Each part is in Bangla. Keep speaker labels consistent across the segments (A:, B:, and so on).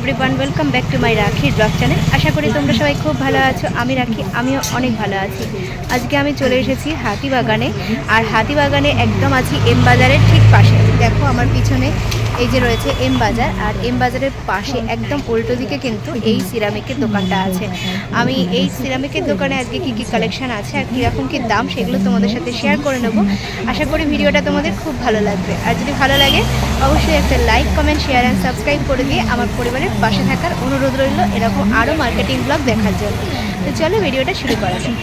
A: Everyone welcome back to my Rakhi blog channel. आशा करी तुम्हारा सबाई खूब भालो आछो। आमी राखी आमिও अनेक भालो आछि। आजके आमी चले एसेछि हातिबागाने और हातिबागाने एकदम आछि एम बाजारेर ठीक पाशे। देखो आमार पिछने এই যে রয়েছে এম বাজার আর এম বাজারের পাশে একদম উল্টো দিকে কিন্তু এই সিরামিকের দোকানটা আছে। আমি এই সিরামিকের দোকানে আজকে কি কি কালেকশন আছে আর কিরকম কি দাম সেগুলো তোমাদের সাথে শেয়ার করে নেব। আশা করি ভিডিওটা তোমাদের খুব ভালো লাগবে। আর যদি ভালো লাগে অবশ্যই একটা like comment share and subscribe করে দিয়ে আমার পরিবারের পাশে থাকার অনুরোধ রইল এরকম আরও মার্কেটিং ব্লগ দেখার জন্য। তো চলো ভিডিওটা শুরু করা যাক।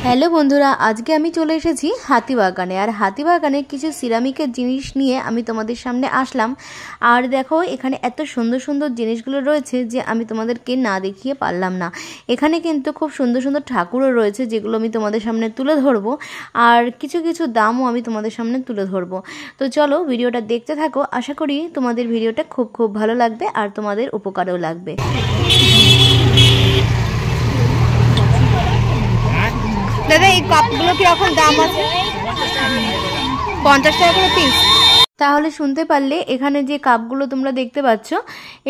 A: হ্যালো বন্ধুরা, আজকে আমি চলে এসেছি হাতিবাগানে আর হাতিবাগানে কিছু সিরামিকের জিনিস নিয়ে আমি তোমাদের সামনে আসলাম। আর দেখো এখানে এত সুন্দর সুন্দর জিনিসগুলো রয়েছে যে আমি তোমাদেরকে না দেখিয়ে পারলাম না। এখানে কিন্তু খুব সুন্দর সুন্দর ঠাকুরও রয়েছে যেগুলো আমি তোমাদের সামনে তুলে ধরবো আর কিছু কিছু দামও আমি তোমাদের সামনে তুলে ধরবো। তো চলো ভিডিওটা দেখতে থাকো। আশা করি তোমাদের ভিডিওটা খুব খুব ভালো লাগবে আর তোমাদের উপকারেও লাগবে। দাদা এই কাপগুলো কিরকম দাম আছে? 50 টাকা করে পিস। তাহলে শুনতে পারলে এখানে যে কাপগুলো তোমরা দেখতে পাচ্ছ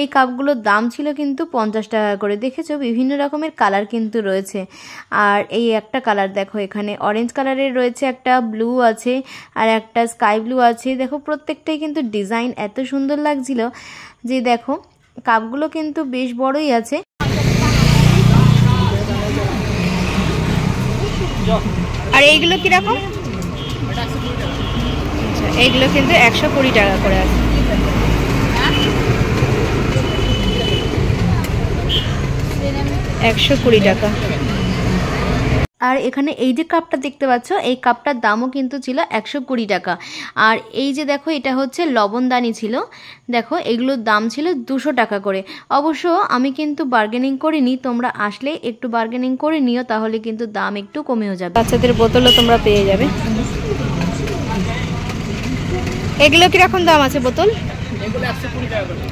A: এই কাপগুলোর দাম ছিল কিন্তু 50 টাকা করে। দেখেছো বিভিন্ন রকমের কালার কিন্তু রয়েছে। আর এই একটা কালার দেখো এখানে অরেঞ্জ কালারের রয়েছে, একটা ব্লু আছে আর একটা স্কাই ব্লু আছে। দেখো প্রত্যেকটাই কিন্তু ডিজাইন এত সুন্দর লাগছিল যে দেখো কাপগুলো কিন্তু বেশ বড়ই আছে। আর এইগুলো কিরকম? এইগুলো কিন্তু 120 টাকা করে আছে। টাকা। আর এখানে এই যে কাপটা দেখতে পাচ্ছ এই কাপটার দামও কিন্তু ছিল 120 টাকা। আর এই যে দেখো এটা হচ্ছে লবণদানি ছিল। দেখো এগুলোর দাম ছিল 200 টাকা করে। অবশ্য আমি কিন্তু বার্গেনিং করিনি, তোমরা আসলে একটু বার্গেনিং করে নিও তাহলে কিন্তু দাম একটু কমেও যাবে। বাচ্চাদের বোতলও তোমরা পেয়ে যাবে। এগুলো কিরকম দাম আছে বোতল?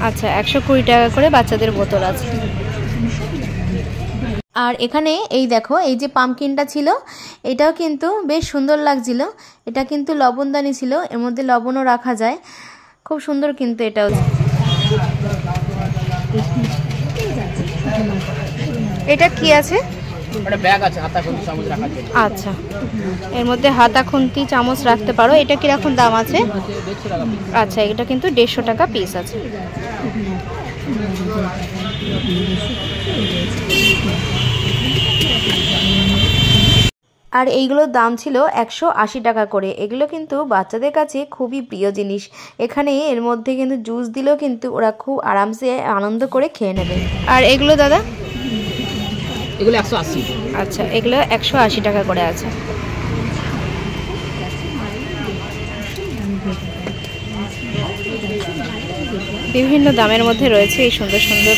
A: আচ্ছা 120 টাকা করে বাচ্চাদের বোতল আছে। আর এখানে এই দেখো এই যে পামকিনটা ছিল এটাও কিন্তু বেশ সুন্দর লাগছিল। এটা কিন্তু লবণদানি ছিল, এর মধ্যে লবণও রাখা যায়, খুব সুন্দর কিন্তু এটাও। এটা কি আছে? একটা ব্যাগ আছে হাতা খুন্তি চামচ রাখার জন্য। আচ্ছা এর মধ্যে হাতা খুন্তি চামচ রাখতে পারো। এটা কিরকম দাম আছে? আচ্ছা এটা কিন্তু 150 টাকা পিস আছে। আর এইগুলোর দাম ছিল 180 টাকা করে। এগুলো কিন্তু বাচ্চাদের কাছে খুবই প্রিয় জিনিস। এখানে এর মধ্যে কিন্তু জুস দিলেও কিন্তু ওরা খুব আরামসে আনন্দ করে খেয়ে নেবে। আর এগুলো দাদা? এগুলো 180। আচ্ছা এগুলো 180 টাকা করে আছে। বিভিন্ন দামের মধ্যে রয়েছে এই সুন্দর সুন্দর।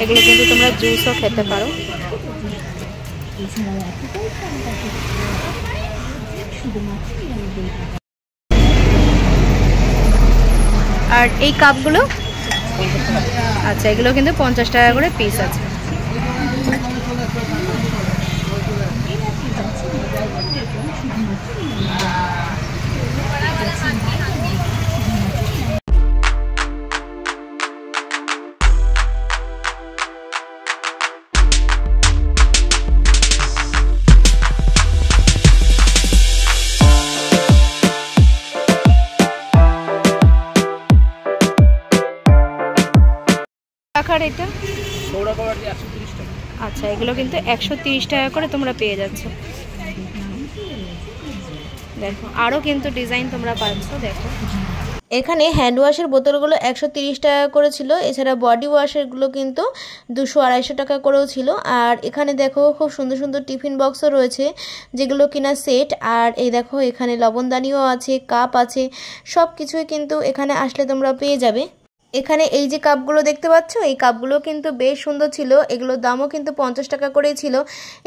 A: এগুলো কিন্তু তোমরা জুসও খেতে পারো। আর এই কাপগুলো? আচ্ছা এগুলো কিন্তু 50 টাকা করে পিস আছে। এটা আচ্ছা এগুলো কিন্তু 130 টাকা করে তোমরা পেয়ে যাচ্ছ। দেখো আরও কিন্তু ডিজাইন তোমরা পাচ্ছ। দেখো এখানে হ্যান্ড ওয়াশের বোতলগুলো 130 টাকা করে ছিল। এছাড়া বডি ওয়াশেরগুলো কিন্তু 200-250 টাকা করেও ছিল। আর এখানে দেখো খুব সুন্দর সুন্দর টিফিন বক্সও রয়েছে যেগুলো কিনা সেট। আর এই দেখো এখানে লবণদানিও আছে, কাপ আছে, সব কিছুই কিন্তু এখানে আসলে তোমরা পেয়ে যাবে। এখানে এই যে কাপগুলো দেখতে পাচ্ছ এই কাপগুলো কিন্তু বেশ সুন্দর ছিল। এগুলোর দামও কিন্তু 50 টাকা করেই ছিল।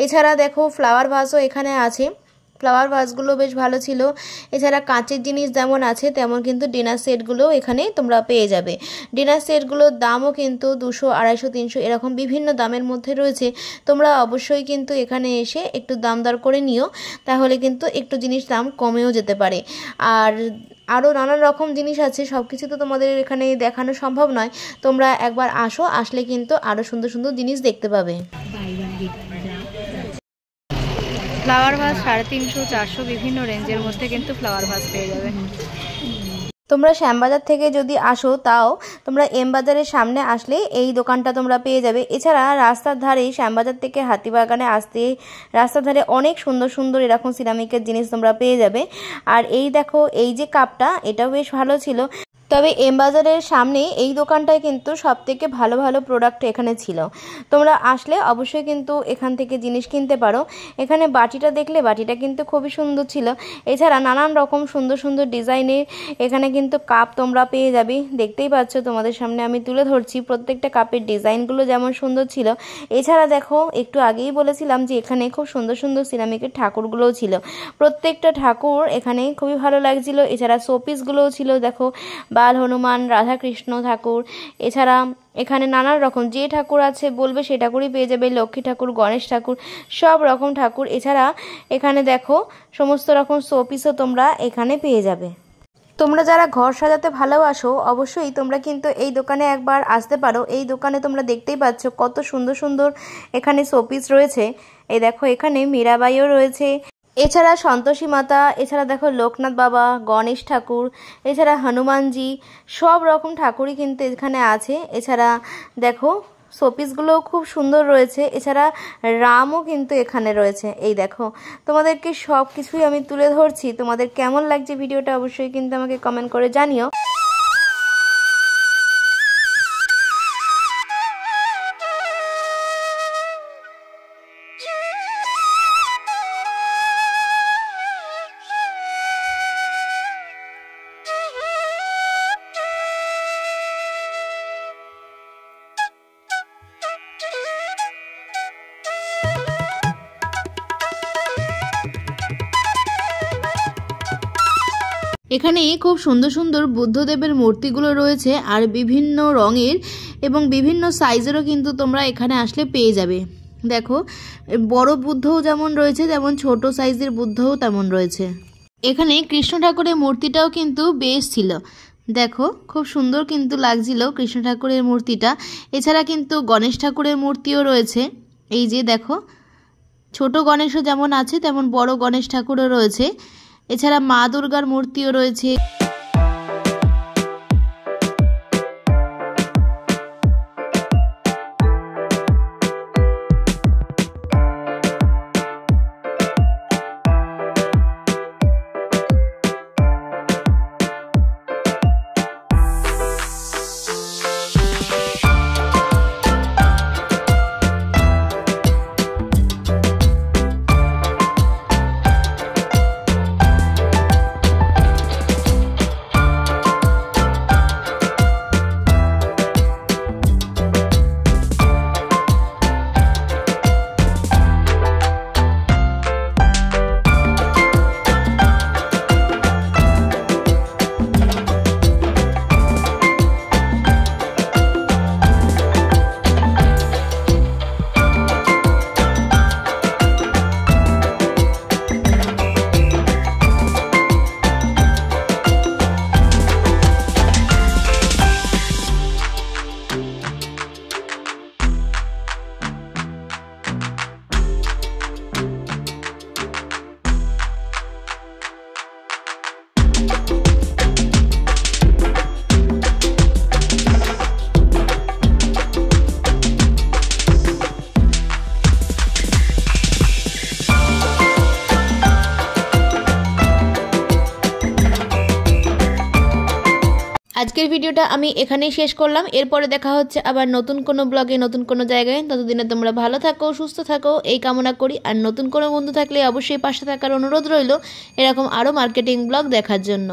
A: এছাড়া দেখো ফ্লাওয়ার ভাসও এখানে আছে। ফ্লাওয়ার ভাসগুলো বেশ ভালো ছিল। এছাড়া কাঁচের জিনিস যেমন আছে তেমন কিন্তু ডিনার সেটগুলো এখানে তোমরা পেয়ে যাবে। ডিনার সেটগুলোর দামও কিন্তু 200, 250, 300 এরকম বিভিন্ন দামের মধ্যে রয়েছে। তোমরা অবশ্যই কিন্তু এখানে এসে একটু দাম দর করে নিও, তাহলে কিন্তু একটু জিনিস দাম কমেও যেতে পারে। আর আরও নানান রকম জিনিস আছে, সব কিছু তো তোমাদের এখানে দেখানো সম্ভব নয়। তোমরা একবার আসো, আসলে কিন্তু আরও সুন্দর সুন্দর জিনিস দেখতে পাবে। ফ্লাওয়ার ভাস 350, 400 বিভিন্ন রেঞ্জের মধ্যে কিন্তু ফ্লাওয়ার ভাস পেয়ে যাবে। তোমরা শ্যামবাজার থেকে যদি আসো তাও তোমরা এম বাজারের সামনে আসলে এই দোকানটা তোমরা পেয়ে যাবে। এছাড়া রাস্তার ধারে শ্যামবাজার থেকে হাতিবাগানে আসতে রাস্তার ধারে অনেক সুন্দর সুন্দর এরকম সিরামিকের জিনিস তোমরা পেয়ে যাবে। আর এই দেখো, এই যে কাপটা, এটাও বেশ ভালো ছিল। তবে এম বাজারের সামনে এই দোকানটায় কিন্তু সবথেকে ভালো ভালো প্রোডাক্ট এখানে ছিল। তোমরা আসলে অবশ্যই কিন্তু এখান থেকে জিনিস কিনতে পারো। এখানে বাটিটা দেখলে, বাটিটা কিন্তু খুবই সুন্দর ছিল। এছাড়া নানান রকম সুন্দর সুন্দর ডিজাইনের এখানে কিন্তু কাপ তোমরা পেয়ে যাবে। দেখতেই পাচ্ছ, তোমাদের সামনে আমি তুলে ধরছি। প্রত্যেকটা কাপের ডিজাইনগুলো যেমন সুন্দর ছিল। এছাড়া দেখো, একটু আগেই বলেছিলাম যে এখানে খুব সুন্দর সুন্দর সিরামিকের ঠাকুরগুলোও ছিল। প্রত্যেকটা ঠাকুর এখানে খুবই ভালো লাগছিল। এছাড়া শোপিসগুলোও ছিল, দেখো বাল হনুমান, রাধাকৃষ্ণ ঠাকুর। এছাড়া এখানে নানান রকম যে ঠাকুর আছে বলবে সে ঠাকুরই পেয়ে যাবে। লক্ষ্মী ঠাকুর, গণেশ ঠাকুর, সব রকম ঠাকুর। এছাড়া এখানে দেখো সমস্ত রকম শোপিসও তোমরা এখানে পেয়ে যাবে। তোমরা যারা ঘর সাজাতে ভালোবাসো অবশ্যই তোমরা কিন্তু এই দোকানে একবার আসতে পারো। এই দোকানে তোমরা দেখতেই পাচ্ছ কত সুন্দর সুন্দর এখানে শোপিস রয়েছে। এই দেখো, এখানে মীরাবাইও রয়েছে। এছাড়া সন্তোষী মাতা, এছাড়া দেখো লোকনাথ বাবা, গণেশ ঠাকুর, এছাড়া হনুমানজি, সব রকম ঠাকুরই কিন্তু এখানে আছে। এছাড়া দেখো শোপিসগুলোও খুব সুন্দর রয়েছে। এছাড়া রামও কিন্তু এখানে রয়েছে। এই দেখো, তোমাদেরকে সব কিছুই আমি তুলে ধরছি। তোমাদের কেমন লাগছে ভিডিওটা অবশ্যই কিন্তু আমাকে কমেন্ট করে জানিও। এখানে খুব সুন্দর সুন্দর বুদ্ধদেবের মূর্তিগুলো রয়েছে, আর বিভিন্ন রঙের এবং বিভিন্ন সাইজেরও কিন্তু তোমরা এখানে আসলে পেয়ে যাবে। দেখো, বড় বুদ্ধও যেমন রয়েছে তেমন ছোট সাইজের বুদ্ধও তেমন রয়েছে। এখানে কৃষ্ণ ঠাকুরের মূর্তিটাও কিন্তু বেশ ছিল। দেখো, খুব সুন্দর কিন্তু লাগছিল কৃষ্ণ ঠাকুরের মূর্তিটা। এছাড়া কিন্তু গণেশ ঠাকুরের মূর্তিও রয়েছে। এই যে দেখো, ছোট গণেশও যেমন আছে তেমন বড় গণেশ ঠাকুরও রয়েছে। এছাড়া মা দুর্গার মূর্তিও রয়েছে। আজকের ভিডিওটা আমি এখানেই শেষ করলাম। এরপরে দেখা হচ্ছে আবার নতুন কোনো ব্লগে, নতুন কোনো জায়গায়। ততদিনে তোমরা ভালো থাকো, সুস্থ থাকো, এই কামনা করি। আর নতুন কোনো বন্ধু থাকলে অবশ্যই পাশে থাকার অনুরোধ রইল এরকম আরও মার্কেটিং ব্লগ দেখার জন্য।